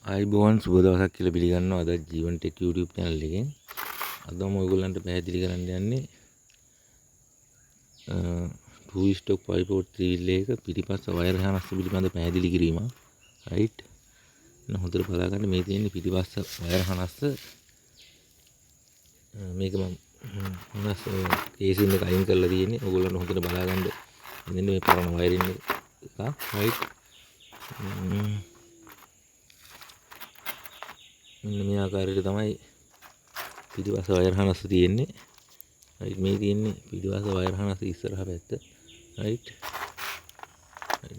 ආයිබෝවන් සුබ දවසක් කියලා පිළිගන්නවා අද ජීවන් ටෙක් YouTube channel එකෙන්. අද මම ඔයගොල්ලන්ට පැහැදිලි කරන්න යන්නේ 2:5.3 එක පිටිපස්ස වයර් හානස් පිළිබඳ පැහැදිලි කිරීමක්. right. එහෙනම් හොඳට බලා ගන්න මේ තියෙන්නේ පිටිපස්ස වයර් හානස්. මේක මම හානස් කේසින් එක අයින් කරලා තියෙන්නේ. ඔයගොල්ලන්ට හොඳට බලා ගන්න. මෙන්න මේ පරණ වයරින් එක. right. මෙන්න මේ ආකාරයට තමයි පිටිපස්ස වයර් හානස් තියෙන්නේ. right මේ තියෙන්නේ පිටිපස්ස වයර් හානස් ඉස්සරහ පැත්ත. right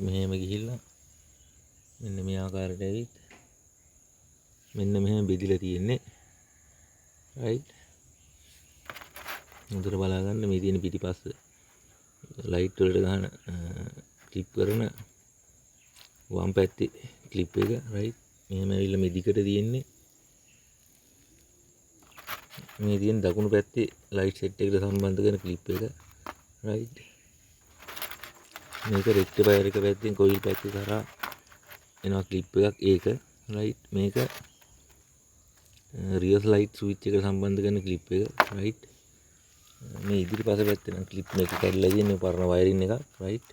මෙහෙම ගිහිල්ලා මෙන්න මේ ආකාරයට ඇවිත් මෙන්න මෙහෙම බෙදිලා තියෙන්නේ. right හොඳට බලා ගන්න මේ තියෙන පිටිපස්ස ලයිට් වලට ගන්න ක්ලිප් කරන වම් පැත්තේ ක්ලිප් එක. right මෙහෙම ඇවිල්ලා මේ දිගට තියෙන්නේ මේ තියෙන දකුණු පැත්තේ ලයිට් සෙට් එකට සම්බන්ධ කරන ක්ලිප් එක. right මේක රෙක්ටිෆයර් එක පැත්තෙන් කොයිල් පැත්තේ කරා එනවා ක්ලිප් එකක් ඒක. right මේක රියර්ස් ලයිට් ස්විච් එකට සම්බන්ධ කරන ක්ලිප් එක. right මේ ඉදිරිපස පැත්තේ නම් ක්ලිප් මේක කැඩලා තියෙන්නේ පරණ වයරින් එක. right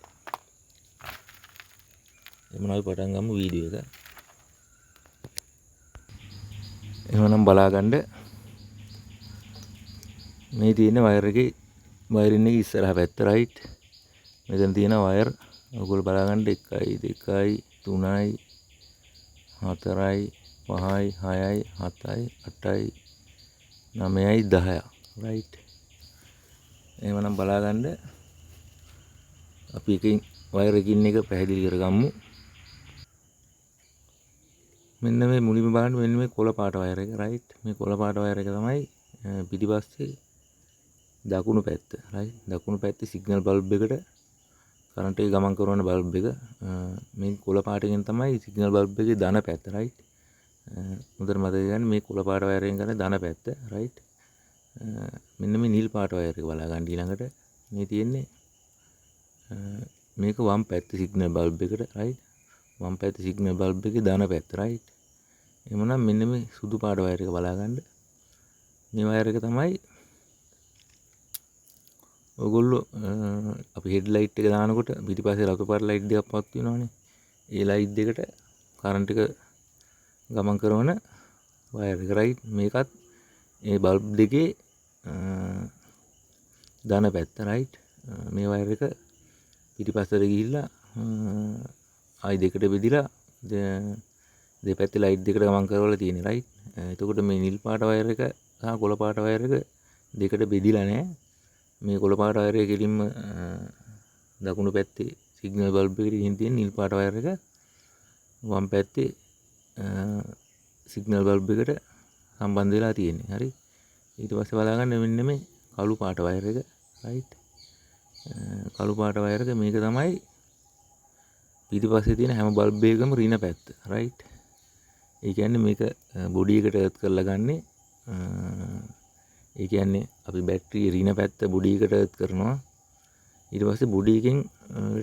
එමුනම් අපි පටන් ගමු වීඩියෝ එක. එහෙනම් බලා ගන්න මේ තියෙන වයර් එකේ වයරින් එක ඉස්සරහ පැත්ත. right මෙතන තියෙන වයර් ඔයගොල්ලෝ බලා ගන්න 1 2 3යි 4යි 5යි 6යි 7යි 8යි 9යි 10යි. right එහෙනම් බලා ගන්න අපි එකකින් වයර් එකකින් එක පැහැදිලි කරගමු. මෙන්න මේ මුලින්ම බලන්න මෙන්න මේ කොළ පාට වයර් එක. right මේ කොළ පාට වයර් එක තමයි පිටිපස්සේ දකුණු පැත්ත. right දකුණු පැත්තේ සිග්නල් බල්බ් එකට කරන්ට් එක ගමන් කරන බල්බ් එක. මේ කොළ පාටකින් තමයි සිග්නල් බල්බ් එකේ ධන පැත්ත. right හොඳට මතක ගන්න මේ කොළ පාට වයර් එකෙන් කරන්නේ ධන පැත්ත. right මෙන්න මේ නිල් පාට වයර් එක බලා ගන්න ඊළඟට මේ තියෙන්නේ මේක වම් පැත්තේ සිග්නල් බල්බ් එකට. right වම් පැත්තේ සිග්නල් බල්බ් එකේ ධන පැත්ත. right එhmenan මෙන්න මේ සුදු පාට වයර් එක බලා ගන්න. මේ වයර් එක තමයි ඔයගොල්ලෝ අපි හෙඩ් ලයිට් එක දානකොට පිටිපස්සේ රතු පාට ලයිට් දෙකක් පත් වෙනවනේ. ඒ ලයිට් දෙකට කරන්ට් එක ගමන් කරන වයර් එක. right මේකත් ඒ බල්බ් දෙකේ ධන පැත්ත. right මේ වයර් එක පිටිපස්සට ගිහිල්ලා ආයි දෙකට බෙදිලා දෙපැත්තේ ලයිට් දෙකට ගමන් කරවලා තියෙන්නේ. right එතකොට මේ නිල් පාට වයර් එක සහ කොළ පාට වයර් එක දෙකට බෙදිලා නැහැ. මේ කොළ පාට වයර් එක කෙලින්ම දකුණු පැත්තේ සිග්නල් බල්බ් එකට ගිහින් තියෙන නිල් පාට වයර් එක වම් පැත්තේ සිග්නල් බල්බ් එකට සම්බන්ධ වෙලා තියෙන්නේ. හරි ඊට පස්සේ බලා ගන්න මෙන්න මේ කළු පාට වයර් එක. right කළු පාට වයර් එක මේක තමයි පිටිපස්සේ තියෙන හැම බල්බ් එකකම ඍණ පැත්ත. right ඒ කියන්නේ මේක බොඩි එකට එර්ත් කරලා ගන්නේ. ඒ කියන්නේ අපි බැටරිය ඍණ පැත්ත බොඩි එකට එර්ත් කරනවා. ඊට පස්සේ බොඩි එකෙන්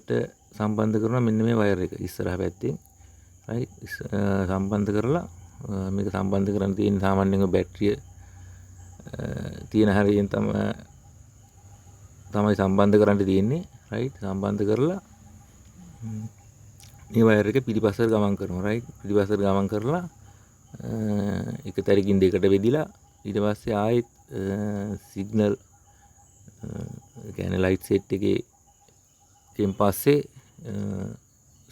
ට සම්බන්ධ කරනවා මෙන්න මේ වයර් එක ඉස්සරහ පැත්තෙන්. right සම්බන්ධ කරලා මේක සම්බන්ධ කරන් තියෙන සාමාන්‍යයෙන් බැටරිය තියෙන හරියෙන් තමයි සම්බන්ධ කරන්න තියෙන්නේ. right සම්බන්ධ කරලා මේ වයර් එක පිටිපස්සට ගමන් කරනවා. right පිටිපස්සට ගමන් කරලා එක තැනකින් දෙකට බෙදිලා ඊට පස්සේ ආයෙත් සිග්නල් කියන්නේ ලයිට් සෙට් එකකින් පස්සේ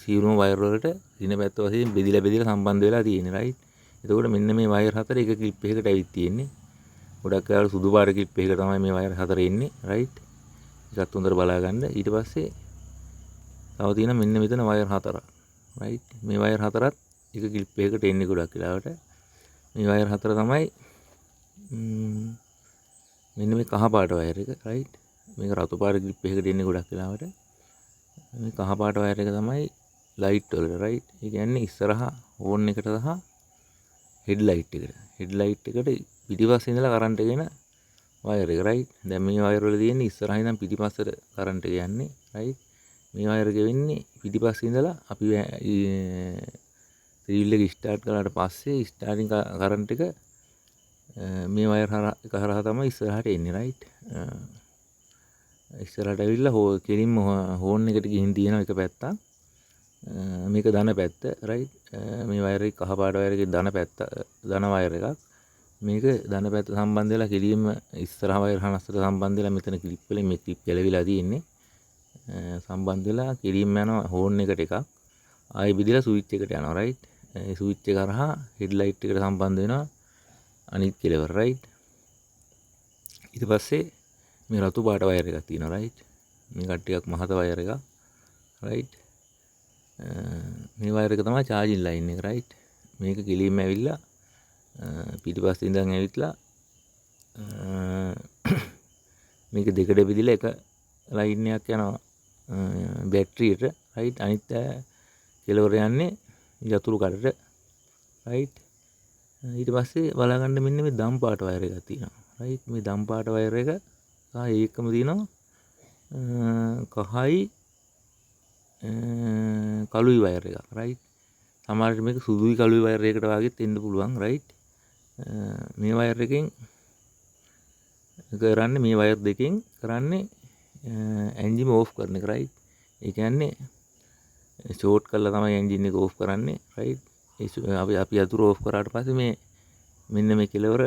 සීරුම වයර් වලට ඍණ පැත්ත වශයෙන් බෙදිලා සම්බන්ධ වෙලා තියෙන්නේ. right එතකොට මෙන්න මේ වයර් හතර එක ක්ලිප් එකකට ඇවිත් තියෙන්නේ. ගොඩක් වෙලාවට සුදු පාට ක්ලිප් එකක තමයි මේ වයර් හතර එන්නේ. right ඒකත් හොඳට බලා ගන්න. ඊට පස්සේ තව තියෙන මෙන්න මෙතන වයර් හතරක්. right මේ වයර් හතරත් එක ක්ලිප් එකකට එන්නේ ගොඩක් වෙලාවට. මේ වයර් හතර තමයි මෙන්න මේ කහ පාට වයර් එක. right මේක රතු පාට ක්ලිප් එකකට එන්නේ ගොඩක් වෙලාවට. මේ කහ පාට වයර් එක තමයි ලයිට් වලට. right ඒ කියන්නේ ඉස්සරහා ඕන් එකට සහ හෙඩ් ලයිට් එකට. හෙඩ් ලයිට් එකට පිටිපස්සේ ඉඳලා කරන්ට් එක එන වයර් එක. right දැන් මේ වයර් වල තියෙන්නේ ඉස්සරහා ඉඳන් පිටිපස්සට කරන්ට් එක යන්නේ. right මේ වයර් එක වෙන්නේ පිටිපස්සේ ඉඳලා අපි රීල් එක ස්ටාර්ට් කළාට පස්සේ ස්ටාර්ටින් කරන්ට් එක මේ වයර් හරහා තමයි ඉස්සරහට එන්නේ රයිට්. ඉස්සරහට ඇවිල්ලා කෙලින්ම හෝන් එකට ගිහින් තියෙනවා එක පැත්තක්. මේක ධන පැත්ත රයිට්. මේ වයර් එක කහ පාට වයර් එකේ ධන පැත්ත ධන වයර් එකක්. මේක ධන පැත්ත සම්බන්ධ වෙලා කෙලින්ම ඉස්සරහ වයර් හනස්සට සම්බන්ධ වෙලා මෙතන ක්ලිප් වලින් මේ ක්ලිප් ගැලවිලා තියෙන්නේ. සම්බන්ධ වෙලා කෙලින්ම යනවා හෝන් එකට එකක්. ආයෙ බෙදලා ස්විච් එකට යනවා රයිට්. ඒ ස්විච් එක කරහා හෙඩ්ලයිට් එකට සම්බන්ධ වෙනවා අනිත් කෙලවර රයිට්. ඊට පස්සේ මේ රතු පාට වයර් එකක් තියෙනවා රයිට්. මේ කට්ටියක් මහත වයර් එකක් රයිට්. මේ වයර් එක තමයි චාර්ජින් ලයින් එක රයිට්. මේක කෙලින්ම ඇවිල්ලා පිටිපස්සේ ඉඳන් ඇවිත්ලා මේක දෙකට බෙදිලා එක ලයින් එකක් යනවා බැටරියට රයිට්. අනිත් කෙලවර යන්නේ යතුරු කඩට රයිට්. ඊට පස්සේ බලාගන්න මෙන්න මේ දම් පාට වයර් එකක් තියෙනවා රයිට්. මේ දම් පාට වයර් එක සහ ඒකම තියෙනවා කහයි කළුයි වයර් එකක් රයිට්. සමහරවිට මේක සුදුයි කළුයි වයර් එකකට වගේත් එන්න පුළුවන් රයිට්. මේ වයර් එකෙන් කරන්නේ මේ වයර් දෙකෙන් කරන්නේ එන්ජින් ඕෆ් කරන එක රයිට්. ඒ කියන්නේ ෂෝට් කරලා තමයි එන්ජින් එක ඕෆ් කරන්නේ රයිට්. අපි යතුරු ඕෆ් කරාට පස්සේ මේ මෙන්න මේ කෙලවර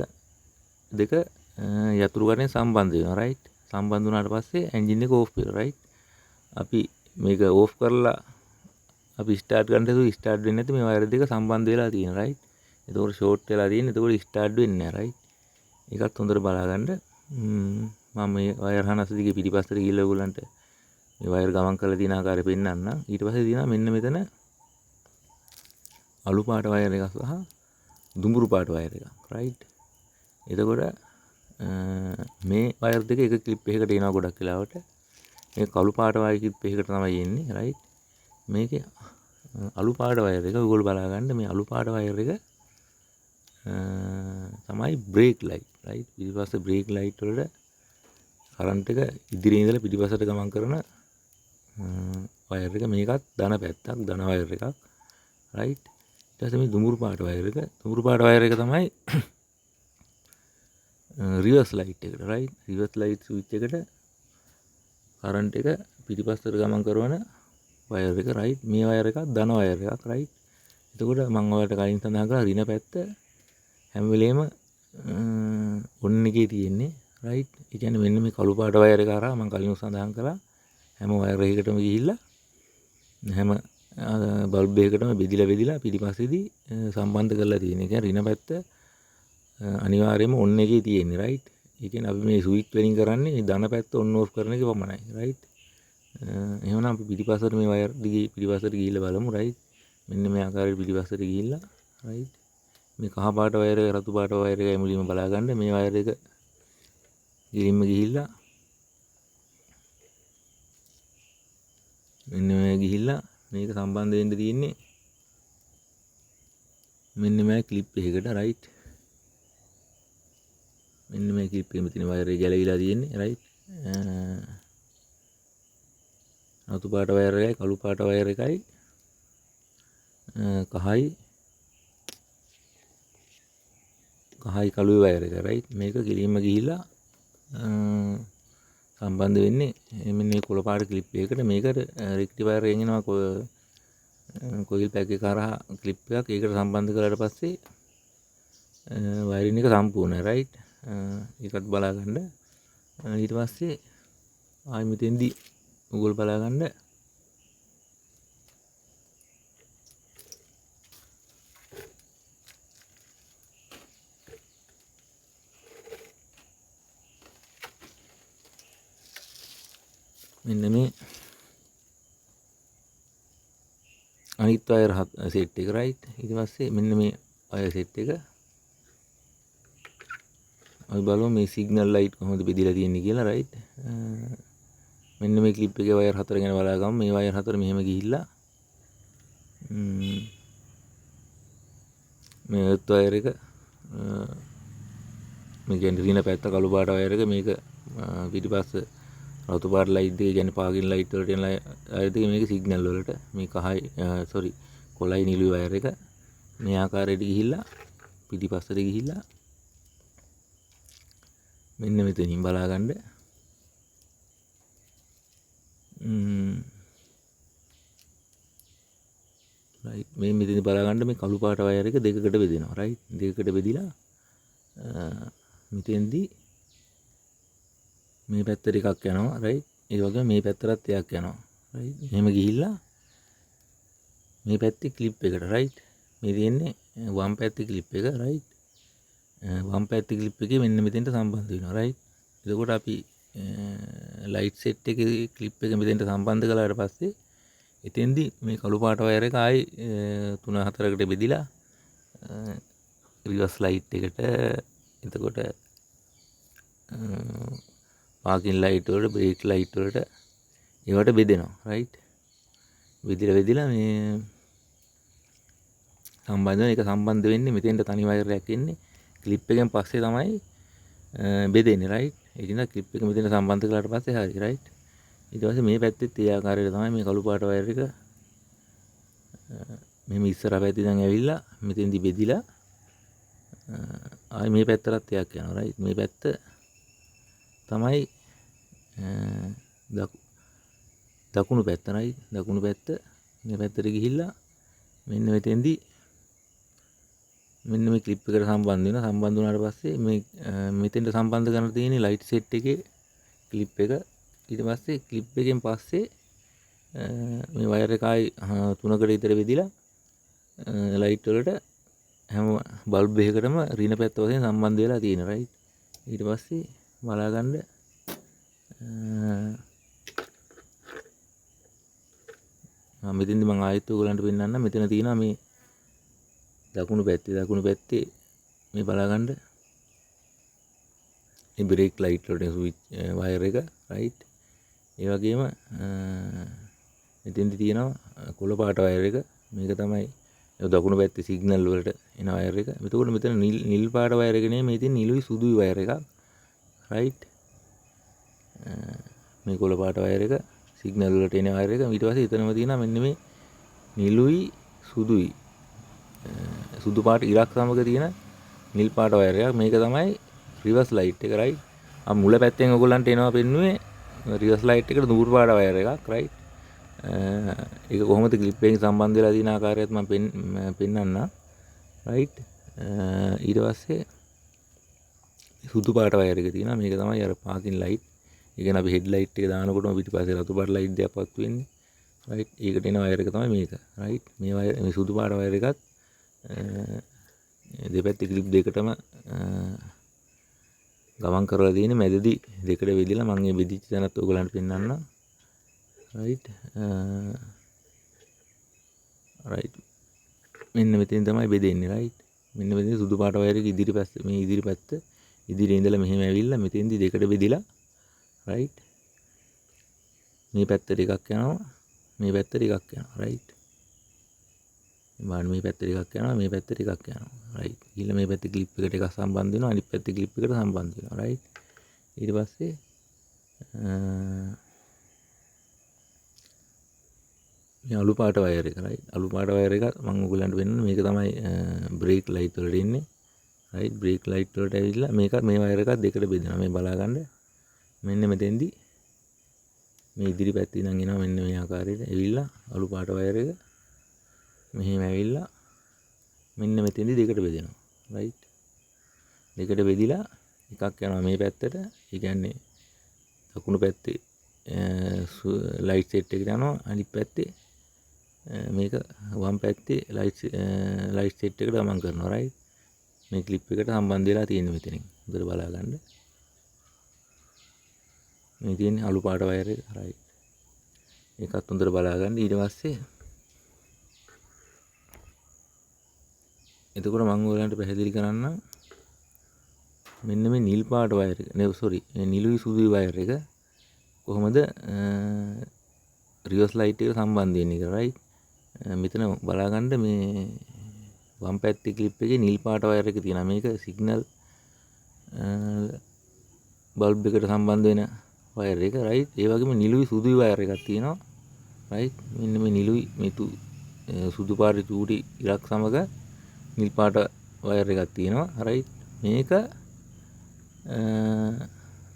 දෙක යතුරු ගන්නේ සම්බන්ධ වෙනවා රයිට්. සම්බන්ධ වුණාට පස්සේ එන්ජින් එක ඕෆ් වෙනවා රයිට්. අපි මේක ඕෆ් කරලා අපි ස්ටාර්ට් ගන්න හදුවා ස්ටාර්ට් වෙන්නේ නැති මේ වයර් දෙක සම්බන්ධ වෙලා තියෙනවා රයිට්. ඒතකොට ෂෝට් වෙලා තියෙන්නේ. ඒතකොට ස්ටාර්ට් වෙන්නේ නැහැ රයිට්. ඒකත් හොඳට බලාගන්න. මම මේ වයර් හනස් දිගේ පිටිපස්සට ගිහලා ඔයගොල්ලන්ට මේ වයර් ගමන් කරලා තියෙන ආකාරය පෙන්නන්නම්. ඊට පස්සේ තියෙනවා මෙන්න මෙතන අලු පාට වයර් එකක් සහ දුඹුරු පාට වයර් එකක් රයිට්. එතකොට මේ වයර් දෙක එක ක්ලිප් එකකට එනවා ගොඩක් වෙලාවට. මේ කළු පාට වයර් ක්ලිප් එකකට තමයි එන්නේ රයිට්. මේකේ අලු පාට වයර් එක ඔයගොල්ලෝ බලාගන්න. මේ අලු පාට වයර් එක තමයි බ්‍රේක් ලයිට් රයිට්. පිටිපස්සේ බ්‍රේක් ලයිට් වලට කරන්ට් එක ඉදිරියේ ඉඳලා පිටිපස්සට ගමන් කරන වයර් එක. මේකත් ධන පැත්තක් ධන වයර් එකක් රයිට්. ඊට පස්සේ මේ දුඹුරු පාට වයර් එක. දුඹුරු පාට වයර් එක තමයි රිවර්ස් ලයිට් එකට රයිට්. රිවර්ස් ලයිට් ස්විච් එකට කරන්ට් එක පිටිපස්සට ගමන් කරන වයර් එක රයිට්. මේ වයර් එකක් ධන වයර් එකක් රයිට්. එතකොට මම ඔයාලට කලින් සඳහන් කළා ඍණ පැත්ත හැම වෙලේම ඔන් එකේ තියෙන්නේ රයිට්. ඒ කියන්නේ මෙන්න මේ කළු පාට වයර් එක හරහා මම කලින් සඳහන් කළා හැම වයර් එකකටම ගිහිල්ලා හැම බල්බ් එකකටම බෙදිලා පිටිපස්සේදී සම්බන්ධ කරලා තියෙන. ඒ කියන්නේ ඍණ පැත්ත අනිවාර්යයෙන්ම ඔන් එකේ තියෙන්නේ රයිට්. ඒ කියන්නේ අපි මේ ස්විච් වලින් කරන්නේ මේ ධන පැත්ත ඔන් ඕෆ් කරන එක පමණයි රයිට්. එහෙනම් අපි පිටිපස්සට මේ වයර් දිගේ පිටිපස්සට ගිහිල්ලා බලමු රයිට්. මෙන්න මේ ආකාරයට පිටිපස්සට ගිහිල්ලා රයිට්. මේ කහ පාට වයර් එක රතු පාට වයර් එකයි මුලින්ම බලාගන්න. මේ වයර් එක ගිලින්ම ගිහිල්ලා මෙන්න මේ ගිහිල්ලා මේක සම්බන්ධ වෙන්න තියෙන්නේ මෙන්න මේ ක්ලිප් එකකට රයිට්. මෙන්න මේ ක්ලිප් එකේ තියෙන වයර් එක ගැලවිලා තියෙන්නේ රයිට්. රතු පාට වයර් එකයි කළු පාට වයර් එකයි කහයි කළුයි වයර් එක රයිට්. මේක කෙලින්ම ගිහිල්ලා සම්බන්ධ වෙන්නේ මෙන්න මේ කොළ පාට ක්ලිප් එකකට. මේකට රෙක්ටිෆයර් එකෙන් එනවා කොයිල් පැක් එක කරා ක්ලිප් එකක්. ඒකට සම්බන්ධ කරලා පස්සේ වයරින් එක සම්පූර්ණයි රයිට්. ඒකත් බලාගන්න. ඊට පස්සේ ආයි මෙතෙන්දී ඔයගොල්ලෝ බලාගන්න මෙන්න මේ අනිත් වයර් සෙට් එක රයිට්. ඊට පස්සේ මෙන්න මේ වයර් සෙට් එක අපි බලමු මේ සිග්නල් ලයිට් කොහොමද බෙදලා තියෙන්නේ කියලා රයිට්. මෙන්න මේ ක්ලිප් එකේ වයර් හතර ගැන බලාගමු. මේ වයර් හතර මෙහෙම ගිහිල්ලා මේ එර්ත් වයර් එක මේ කියන්නේ ඍණ පැත්ත කළු පාට වයර් එක. මේක පිටිපස්ස රතු පාට ලයිට් දෙක කියන්නේ පාකින් ලයිට් වලට එන අය දෙක මේක සිග්නල් වලට. මේ කහයි කොළයි නිලුයි වයර් එක. මේ ආකාරයට ගිහිල්ලා පිටිපස්සට ගිහිල්ලා මෙන්න මෙතනින් බලා ගන්න. රයිට් මේ මෙතන බලා ගන්න මේ කළු පාට වයර් එක දෙකකට බෙදෙනවා. රයිට් දෙකකට බෙදිලා මෙතෙන්දී මේ පැත්තට එකක් යනවා. රයිට් ඒ වගේම මේ පැත්තටත් එකක් යනවා. රයිට් එහෙම ගිහිල්ලා මේ පැත්තේ ක්ලිප් එකට. රයිට් මේ තියෙන්නේ වම් පැත්තේ ක්ලිප් එක. රයිට් වම් පැත්තේ ක්ලිප් එකේ මෙන්න මෙතෙන්ට සම්බන්ධ වෙනවා. රයිට් එතකොට අපි ලයිට් සෙට් එකේ ක්ලිප් එක මෙතෙන්ට සම්බන්ධ කළාට පස්සේ එතෙන්දී මේ කළු පාට වයර් එක ආයි 3-4කට බෙදිලා රිවර්ස් ලයිට් එකට එතකොට පාකින් ලයිට් වලට බ්‍රේක් ලයිට් වලට ඒවට බෙදෙනවා. රයිට් බෙදිලා මේ සම්බන්ධ වෙන එක සම්බන්ධ වෙන්නේ මෙතෙන්ට තනි වයර් එකක් එන්නේ ක්ලිප් එකෙන් පස්සේ තමයි බෙදෙන්නේ. රයිට් ඒ නිසා ක්ලිප් එක මෙතන සම්බන්ධ කළාට පස්සේ හරි. රයිට් ඊට පස්සේ මේ පැත්තෙත් ඒ ආකාරයට තමයි මේ කළු පාට වයර් එක මෙහෙම ඉස්සරහ පැත්තේ දැන් ඇවිල්ලා මෙතෙන්දි බෙදිලා ආයි මේ පැත්තටත් එකක් යනවා. රයිට් මේ පැත්ත තමයි දකුණු පැත්ත. රයිට් දකුණු පැත්ත මේ පැත්තට ගිහිල්ලා මෙන්න මෙතෙන්දි මෙන්න මේ ක්ලිප් එකට සම්බන්ධ වෙනවා. සම්බන්ධ වුණාට පස්සේ මේ මෙතෙන්ට සම්බන්ධ කරන්න තියෙන්නේ ලයිට් සෙට් එකේ ක්ලිප් එක. ඊට පස්සේ ක්ලිප් එකෙන් පස්සේ මේ වයර් එක ආයි 3කට විතර බෙදිලා ලයිට් වලට හැම බල්බ් එකකටම රින පැත්ත වශයෙන් සම්බන්ධ වෙලා තියෙනවා. රයිට් ඊට පස්සේ බලා ගන්න මෙතෙන්දි මම ආයෙත් ඔයගලන්ට පෙන්නන්න. මෙතන තියෙනවා මේ දකුණු පැත්තේ මේ බලා ගන්න මේ බ්‍රේක් ලයිට් වලට ස්විච් වයර් එක. රයිට් ඒ වගේම මෙතෙන්දි තියෙනවා කොළ පාට වයර් එක. මේක තමයි දකුණු පැත්තේ සිග්නල් වලට එන වයර් එක. එතකොට මෙතන නිල් පාට වයර් එක නෙමෙයි මේ තියෙන නිලුයි සුදුයි වයර් එකක්. රයිට් මේ කොළ පාට වයර් එක සිග්නල් වලට එන වයර් එක. ඊට පස්සේ එතනම තියෙනවා මෙන්න මේ නිලුයි සුදුයි සුදු පාට ඉරක් සමග තියෙන නිල් පාට වයර් එකක්. මේක තමයි රිවර්ස් ලයිට් එක. රයිට් මුල පැත්තෙන් ඔයගොල්ලන්ට එනවා පෙන්නුවේ රිවර්ස් ලයිට් එකට නූල් පාට වයර් එකක්. රයිට් ඒක කොහොමද ක්ලිප් එකකින් සම්බන්ධ වෙලා තියෙන ආකාරයත් මම පෙන්නන්නම්. රයිට් ඊට පස්සේ සුදු පාට වයර් එක තියෙනවා. මේක තමයි අර පාකින් ලයිට්. ඒ කියන්නේ අපි හෙඩ් ලයිට් එක දානකොටම පිටිපස්සේ රතු පාට ලයිට් දෙකක් පත් වෙන්නේ. රයිට් ඒකට එන වයර් එක තමයි මේක. රයිට් මේ සුදු පාට වයර් එකත් දෙපැත්තේ ක්ලිප් දෙකටම ගමන් කරලා තියෙන්නේ. මැදදී දෙකට බෙදලා මම මේ බෙදිච්ච තැනත් ඔයගලන්ට පෙන්නන්නම්. රයිට් මෙන්න මෙතෙන් තමයි බෙදෙන්නේ. රයිට් මෙන්න මෙතන සුදු පාට වයර් එක ඉදිරි පැත්ත ඉදිරියේ ඉඳලා මෙහෙම ඇවිල්ලා මෙතෙන්දි දෙකට බෙදිලා. රයිට් මේ පැත්තට එකක් යනවා මේ පැත්තට එකක් යනවා. රයිට් මේ පැත්තට එකක් යනවා මේ පැත්තට එකක් යනවා. රයිට් ඊළඟ මේ පැත්තේ ක්ලිප් එකට එකක් සම්බන්ධ වෙනවා අනිත් පැත්තේ ක්ලිප් එකට සම්බන්ධ වෙනවා. රයිට් ඊට පස්සේ මේ අලු පාට වයර් එක. රයිට් අලු පාට වයර් එක මම ඔයගලන්ට වෙන්නේ මේක තමයි බ්‍රේක් ලයිට් වලට ඉන්නේ. රයිට් බ්‍රේක් ලයිට් වලට ඇවිල්ලා මේක මේ වයර් එකත් දෙකට බෙදෙනවා. මේ බලා ගන්න මෙන්න මෙතෙන්දි මේ ඉදිරි පැත්තේ ඉඳන් එනවා මෙන්න මේ ආකාරයට ඇවිල්ලා අලු පාට වයර් එක මෙහෙම ඇවිල්ලා මෙන්න මෙතෙන්දි දෙකට බෙදෙනවා. රයිට් දෙකට බෙදිලා එකක් යනවා මේ පැත්තට. ඒ කියන්නේ දකුණු පැත්තේ ලයිට් සෙට් එකට යනවා. අනිත් පැත්තේ මේක වම් පැත්තේ ලයිට් සෙට් එකට ගමන් කරනවා. රයිට් මේ ක්ලිප් එකට සම්බන්ධ වෙලා තියෙන්නේ මෙතනින්. හොඳට බලා ගන්න. මේ තියෙන්නේ අලු පාට වයර් එක. රයිට් ඒකත් හොඳට බලා ගන්න. ඊට පස්සේ එතකොට මම ඔයගලන්ට පැහැදිලි කරන්නම් මෙන්න මේ නිල් පාට වයර් එක නිලුයි සුදුයි වයර් එක කොහොමද රිවර්ස් ලයිට් එකට සම්බන්ධ වෙන්නේ කියලා. රයිට් මෙතන බලා ගන්න මේ වම් පැත්තේ ක්ලිප් එකේ නිල් පාට වයර් එක තියෙනවා. මේක සිග්නල් බල්බ් එකට සම්බන්ධ වෙන වයර් එක. රයිට් ඒ වගේම නිලුයි සුදුයි වයර් එකක් තියෙනවා. රයිට් මෙන්න මේ නිලුයි සුදු පාට චූටි ඉරක් සමග නිල් පාට වයර් එකක් තියෙනවා රයිට්. මේක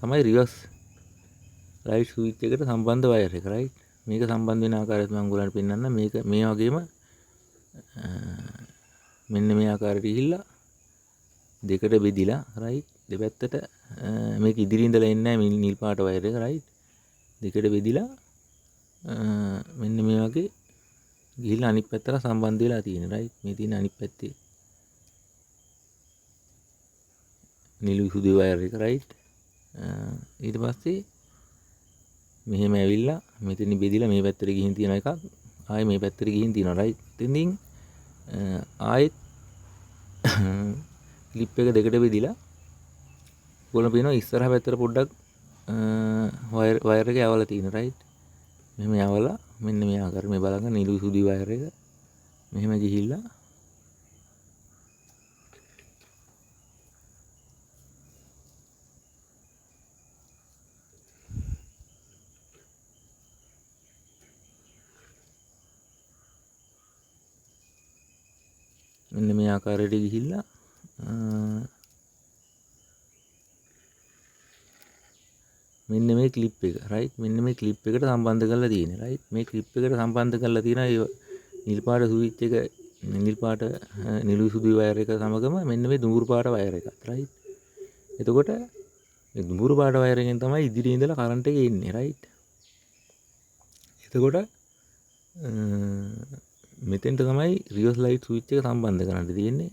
තමයි රිවර්ස් ලයිට් ස්විච් එකට සම්බන්ධ වයර් එක රයිට්. මේක සම්බන්ධ වෙන ආකාරයත් මම ඔයගොල්ලන්ට පෙන්නන්න. මේක මේ වගේම මෙන්න මේ ආකාරයට ගිහිල්ලා දෙකට බෙදිලා රයිට්. දෙපැත්තට මේක ඉදිරිය ඉඳලා එන්නේ නැහැ නිල් පාට වයර් එක රයිට්. දෙකට බෙදිලා මෙන්න මේ වගේ ගිහිල්ලා අනිත් පැත්තට සම්බන්ධ වෙලා තියෙන රයිට්. මේ තියෙන අනිත් පැත්තේ නිල් විසුදු වයර් එක රයිට්. ඊට පස්සේ මෙහෙම ඇවිල්ලා මෙතන බෙදිලා මේ පැත්තට ගිහින් තියෙන එකක් ආයේ මේ පැත්තට ගිහින් තියෙනවා රයිට්. ඉතින් ආයෙත් ක්ලිප් එක දෙකට බෙදිලා ඔයගොල්ලෝ පේනවා ඉස්සරහ පැත්තට පොඩ්ඩක් වයර් එක යවලා තියෙන රයිට්. මෙහෙම යවලා මෙන්න මේ ආකාරයෙන් මේ බලන්න නිලු සුදු වයර් එක මෙහෙම ගිහිල්ලා මෙන්න මේ ආකාරයට ගිහිල්ලා මෙන්න මේ ක්ලිප් එක රයිට්. මෙන්න මේ ක්ලිප් එකට සම්බන්ධ කරලා තියෙන්නේ රයිට්. මේ ක්ලිප් එකට සම්බන්ධ කරලා තියෙනවා නිල් පාට ස්විච් එක නිල් පාට නිලු සුදු වයර් එක සමගම මෙන්න මේ දුඹුරු පාට වයර් එකක් රයිට්. එතකොට මේ දුඹුරු පාට වයර් එකෙන් තමයි ඉදිරියේ ඉඳලා කරන්ට් එක එන්නේ රයිට්. එතකොට මෙතෙන්ට තමයි රිවර්ස් ලයිට් ස්විච් එක සම්බන්ධ කරන්න තියෙන්නේ.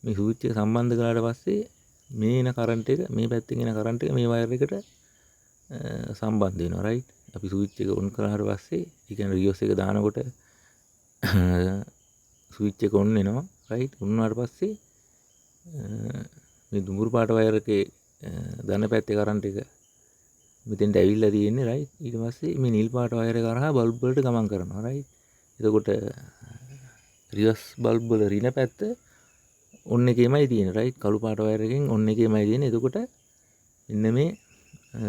මේ ස්විච් එක සම්බන්ධ කළාට පස්සේ මේ එන කරන්ට් එක මේ පැත්තෙන් එන කරන්ට් එක මේ වයර් එකට සම්බන්ධ වෙනවා රයිට්. අපි ස්විච් එක ඔන් කරාට පස්සේ ඒ කියන්නේ රිවර්ස් එක දානකොට ස්විච් එක ඔන් වෙනවා රයිට්. ඔන් වුණාට පස්සේ මේ දුඹුරු පාට වයර් එකේ ධන පැත්තේ කරන්ට් එක මෙතෙන්ට ඇවිල්ලා තියෙන්නේ රයිට්. ඊට පස්සේ මේ නිල් පාට වයර් එක කරහා බල්බ් වලට ගමන් කරනවා රයිට්. එතකොට රිවර්ස් බල්බ් වල රින පැත්ත ඔන් එකේමයි තියෙන්නේ රයිට්. කළු පාට වයර් එකෙන් ඔන් එකේමයි තියෙන්නේ. එතකොට මෙන්න මේ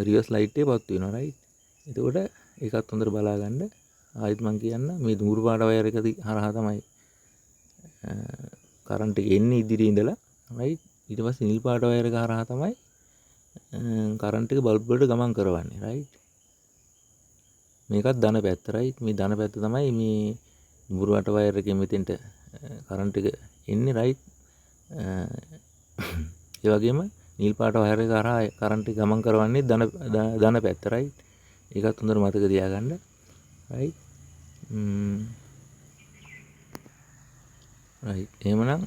රිවර්ස් ලයිට් එක පත් වෙනවා රයිට්. එතකොට ඒකත් හොඳට බලා ගන්න. ආයෙත් මම කියන්න මේ දුඹුරු පාට වයර් එක හරහා තමයි කරන්ට් එක එන්නේ ඉදිරියේ ඉඳලා රයිට්. ඊට පස්සේ නිල් පාට වයර් එක හරහා තමයි කරන්ට් එක බල්බ් වලට ගමන් කරවන්නේ රයිට්. මේකත් ධන පැත්ත රයිට්. මේ ධන පැත්ත තමයි මේ දුඹුරු පාට වයර් එකෙන් මෙතෙන්ට කරන්ට් එක එන්නේ රයිට්. ඒ වගේම නිල් පාට වයර් එක හරහා කරන්ට් එක ගමන් කරවන්නේ ධන පැත්ත රයිට්. ඒකත් හොඳට මතක තියාගන්න රයිට්. රයිට්. එහෙමනම්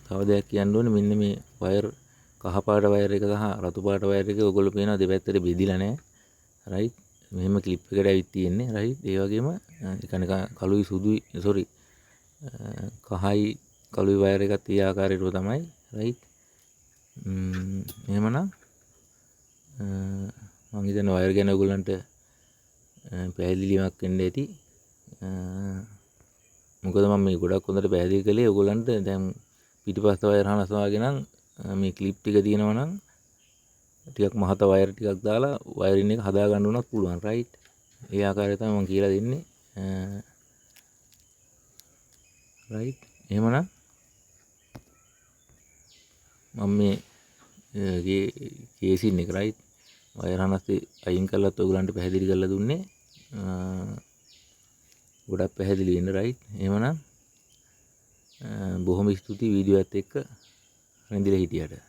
තව දෙයක් කියන්න ඕනේ. මෙන්න මේ වයර් කහ පාට වයර් එක සහ රතු පාට වයර් එක ඔයගොල්ලෝ පේනවා දෙපැත්තට බෙදිලා නැහැ රයිට්. මෙහෙම ක්ලිප් එකට ඇවිත් තියෙන්නේ රයිට්. ඒ වගේම නිකන් කළුයි සුදුයි කහයි කළුයි වයර් එකත් ඒ ආකාරයට තමයි රයිට්. එහෙමනම් මම හිතන්නේ වයර් ගැන ඔයගොල්ලන්ට පැහැදිලිමක් වෙන්න ඇති. මොකද මම මේ ගොඩක් හොඳට පැහැදිලි කළේ ඔයගොල්ලන්ට. දැන් පිටිපස්ස වයර් හනසවාගෙන නම් මේ ක්ලිප් ටික තියෙනවා නම් ටිකක් මහත වයර් ටිකක් දාලා වයරින් එක හදා ගන්න උනත් පුළුවන් රයිට්. ඒ ආකාරයට තමයි මම කියලා දෙන්නේ රයිට්. එහෙමනම් මම මේ කේසින් එක රයිට් වයර් හනස්සේ අයින් කරලත් ඔයගලන්ට පැහැදිලි කරලා දුන්නේ. ගොඩක් පැහැදිලි වෙන්න රයිට්. එහෙමනම් බොහොම ස්තුතියි වීඩියෝ එකත් එක්ක රැඳිලා හිටියට.